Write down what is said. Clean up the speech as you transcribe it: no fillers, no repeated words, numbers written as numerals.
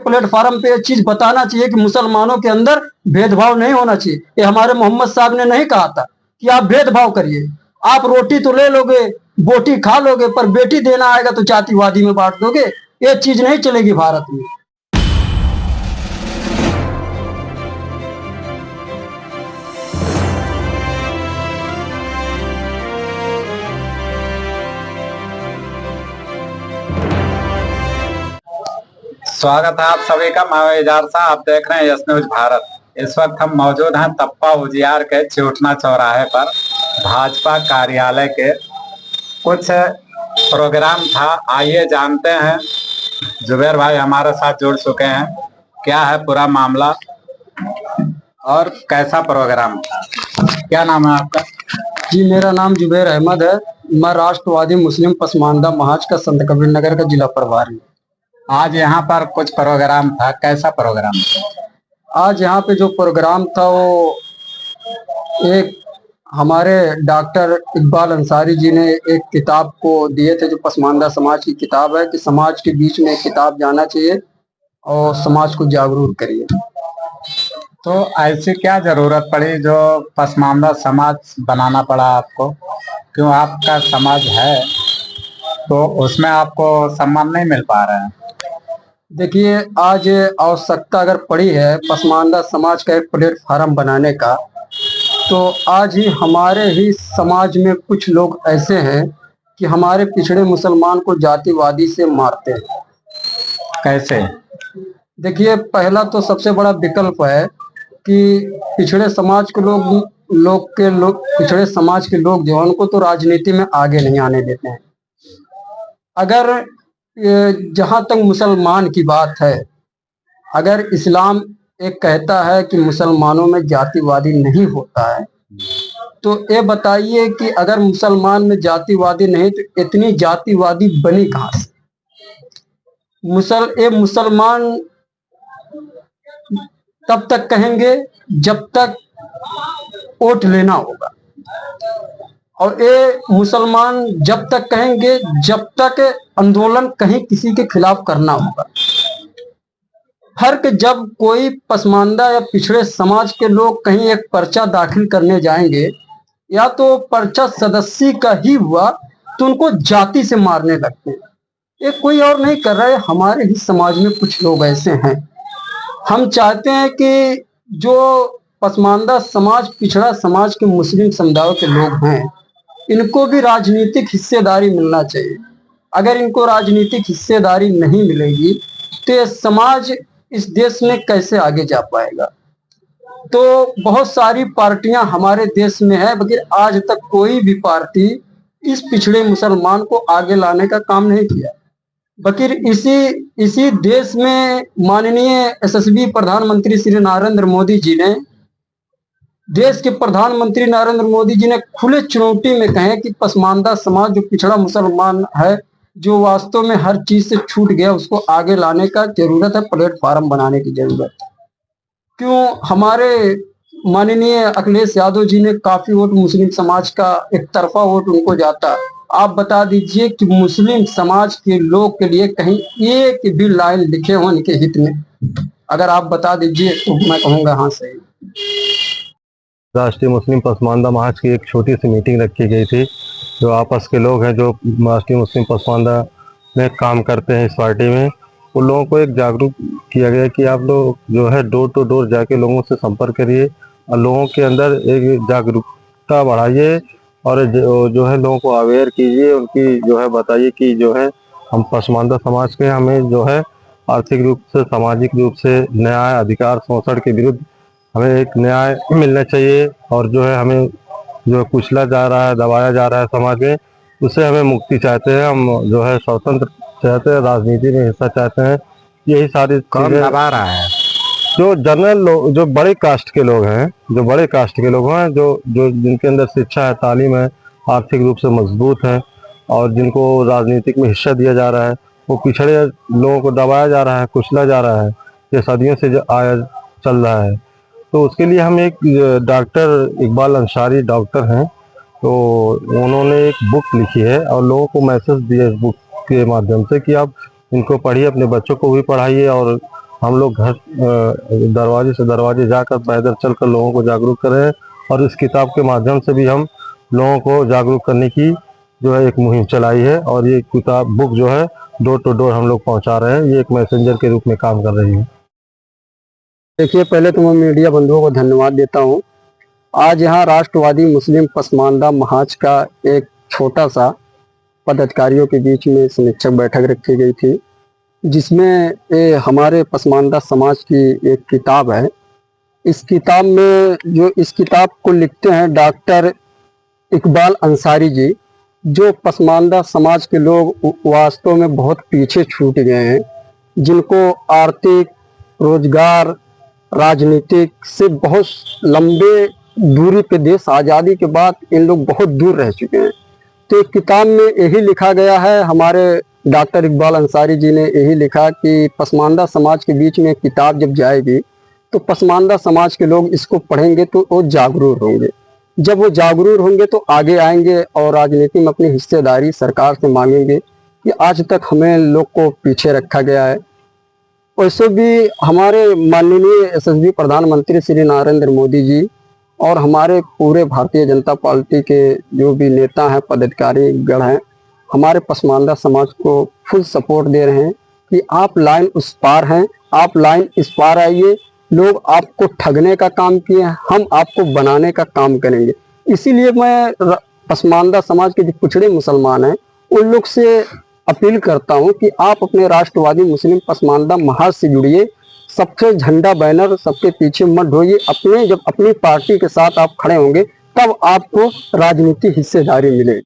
Platform पे ये चीज बताना चाहिए कि मुसलमानों के अंदर भेदभाव नहीं होना चाहिए। ये हमारे मोहम्मद साहब ने नहीं कहा था कि आप भेदभाव करिए, आप रोटी तो ले लोगे, बोटी खा लोगे, पर बेटी देना आएगा तो जातिवादी में बांट दोगे। ये चीज नहीं चलेगी भारत में। स्वागत है आप सभी का। मैं एजाज शाह, आप देख रहे हैं यस न्यूज भारत। इस वक्त हम मौजूद हैं तप्पा उजियार के चिउटना चौराहे पर। भाजपा कार्यालय के कुछ प्रोग्राम था, आइए जानते हैं। जुबैर भाई हमारे साथ जुड़ चुके हैं। क्या है पूरा मामला और कैसा प्रोग्राम था? क्या नाम है आपका? जी, मेरा नाम जुबैर अहमद है। मैं राष्ट्रवादी मुस्लिम पसमानदा महाज का संत कबीर नगर का जिला प्रभारी। आज यहाँ पर कुछ प्रोग्राम था, कैसा प्रोग्राम था? आज यहाँ पे जो प्रोग्राम था वो एक हमारे डॉक्टर इकबाल अंसारी जी ने एक किताब को दिए थे, जो पसमानदा समाज की किताब है कि समाज के बीच में एक किताब जाना चाहिए और समाज को जागरूक करिए। तो ऐसी क्या जरूरत पड़ी जो पसमानदा समाज बनाना पड़ा आपको? क्यों आपका समाज है तो उसमें आपको सम्मान नहीं मिल पा रहा है? देखिए, आज आवश्यकता अगर पड़ी है पसमानदा समाज का एक प्लेटफार्म बनाने का, तो आज ही हमारे ही समाज में कुछ लोग ऐसे हैं कि हमारे पिछड़े मुसलमान को जातिवादी से मारते हैं। कैसे? देखिए, पहला तो सबसे बड़ा विकल्प है कि पिछड़े समाज के पिछड़े समाज के लोग जो है उनको तो राजनीति में आगे नहीं आने देते हैं। अगर जहां तक मुसलमान की बात है, अगर इस्लाम एक कहता है कि मुसलमानों में जातिवादी नहीं होता है, तो ये बताइए कि अगर मुसलमान में जातिवादी नहीं तो इतनी जातिवादी बनी कहां से? मुसलमान तब तक कहेंगे जब तक वोट लेना होगा, और ये मुसलमान जब तक कहेंगे जब तक आंदोलन कहीं किसी के खिलाफ करना होगा। फर्क जब कोई पसमानदा या पिछड़े समाज के लोग कहीं एक पर्चा दाखिल करने जाएंगे, या तो पर्चा सदस्य का ही हुआ तो उनको जाति से मारने लगते हैं। ये कोई और नहीं कर रहा है, हमारे ही समाज में कुछ लोग ऐसे हैं। हम चाहते हैं कि जो पसमानदा समाज, पिछड़ा समाज के मुस्लिम समुदाय के लोग हैं, इनको भी राजनीतिक हिस्सेदारी मिलना चाहिए। अगर इनको राजनीतिक हिस्सेदारी नहीं मिलेगी तो ये समाज इस देश में कैसे आगे जा पाएगा? तो बहुत सारी पार्टियां हमारे देश में है, मगर आज तक कोई भी पार्टी इस पिछड़े मुसलमान को आगे लाने का काम नहीं किया। बल्कि इसी देश में माननीय यशस्वी प्रधानमंत्री श्री नरेंद्र मोदी जी ने, देश के प्रधानमंत्री नरेंद्र मोदी जी ने खुले चुनौती में कहे कि पसमानदा समाज जो पिछड़ा मुसलमान है, जो वास्तव में हर चीज से छूट गया, उसको आगे लाने का जरूरत है, प्लेटफार्म बनाने की जरूरत है। क्यों हमारे माननीय अखिलेश यादव जी ने काफी वोट मुस्लिम समाज का, एक तरफा वोट उनको जाता। आप बता दीजिए कि मुस्लिम समाज के लोग के लिए कहीं एक भी लाइन लिखे हो इनके हित में? अगर आप बता दीजिए तो मैं कहूँगा हाँ सही। राष्ट्रीय मुस्लिम पसमानदा महाज की एक छोटी सी मीटिंग रखी गई थी। जो आपस के लोग हैं जो राष्ट्रीय मुस्लिम पसमानदा में काम करते हैं इस पार्टी में, उन लोगों को एक जागरूक किया गया कि आप लोग जो है डोर टू डोर जाके लोगों से संपर्क करिए और लोगों के अंदर एक जागरूकता बढ़ाइए और जो है लोगों को अवेयर कीजिए, उनकी जो है बताइए कि जो है हम पसमानदा समाज के, हमें जो है आर्थिक रूप से, सामाजिक रूप से न्याय, अधिकार, शोषण के विरुद्ध हमें एक न्याय मिलना चाहिए और जो है हमें जो कुचला जा रहा है, दबाया जा रहा है समाज में, उससे हमें मुक्ति चाहते हैं। हम जो है स्वतंत्र चाहते हैं, राजनीति में हिस्सा चाहते हैं। यही सारी कौन दबा रहा है? जो जनरल लोग, जो बड़े कास्ट के लोग हैं, जो जिनके अंदर शिक्षा है, तालीम है, आर्थिक रूप से मजबूत है और जिनको राजनीतिक में हिस्सा दिया जा रहा है, वो पिछड़े लोगों को दबाया जा रहा है, कुचला जा रहा है। ये सदियों से आया चल रहा है। तो उसके लिए हम एक डॉक्टर इकबाल अंसारी डॉक्टर हैं, तो उन्होंने एक बुक लिखी है और लोगों को मैसेज दिया इस बुक के माध्यम से कि आप इनको पढ़िए, अपने बच्चों को भी पढ़ाइए और हम लोग घर दरवाजे से दरवाजे जाकर पैदल चलकर लोगों को जागरूक कर रहे हैं और इस किताब के माध्यम से भी हम लोगों को जागरूक करने की जो है एक मुहिम चलाई है। और ये किताब बुक जो है डोर टू डोर हम लोग पहुंचा रहे हैं। ये एक मैसेंजर के रूप में काम कर रही है। देखिए, पहले तो मैं मीडिया बंधुओं को धन्यवाद देता हूं। आज यहाँ राष्ट्रवादी मुस्लिम पसमानदा महाज का एक छोटा सा पदाधिकारियों के बीच में समीक्षक बैठक रखी गई थी, जिसमें हमारे पसमानदा समाज की एक किताब है। इस किताब में जो इस किताब को लिखते हैं डॉक्टर इकबाल अंसारी जी, जो पसमानदा समाज के लोग वास्तव में बहुत पीछे छूट गए हैं, जिनको आर्थिक, रोजगार, राजनीतिक से बहुत लंबे दूरी पे देश आज़ादी के बाद इन लोग बहुत दूर रह चुके हैं। तो एक किताब में यही लिखा गया है, हमारे डॉक्टर इकबाल अंसारी जी ने यही लिखा कि पसमानदा समाज के बीच में किताब जब जाएगी तो पसमानदा समाज के लोग इसको पढ़ेंगे तो वो जागरूक होंगे। जब वो जागरूक होंगे तो आगे आएंगे और राजनीति में अपनी हिस्सेदारी सरकार से मांगेंगे कि आज तक हमें लोग को पीछे रखा गया है। वैसे भी हमारे माननीय यशस्वी प्रधानमंत्री श्री नरेंद्र मोदी जी और हमारे पूरे भारतीय जनता पार्टी के जो भी नेता हैं, पदाधिकारी गण हैं, हमारे पसमानदा समाज को फुल सपोर्ट दे रहे हैं कि आप लाइन उस पार हैं, आप लाइन इस पार आइए। लोग आपको ठगने का काम किए, हम आपको बनाने का काम करेंगे। इसीलिए मैं पसमानदा समाज के जो पिछड़े मुसलमान हैं उन लोग से अपील करता हूं कि आप अपने राष्ट्रवादी मुस्लिम पसमानदा महाज से जुड़िए। सबसे झंडा बैनर सबके पीछे मत ढोइए। जब अपनी पार्टी के साथ आप खड़े होंगे तब आपको राजनीतिक हिस्सेदारी मिलेगी।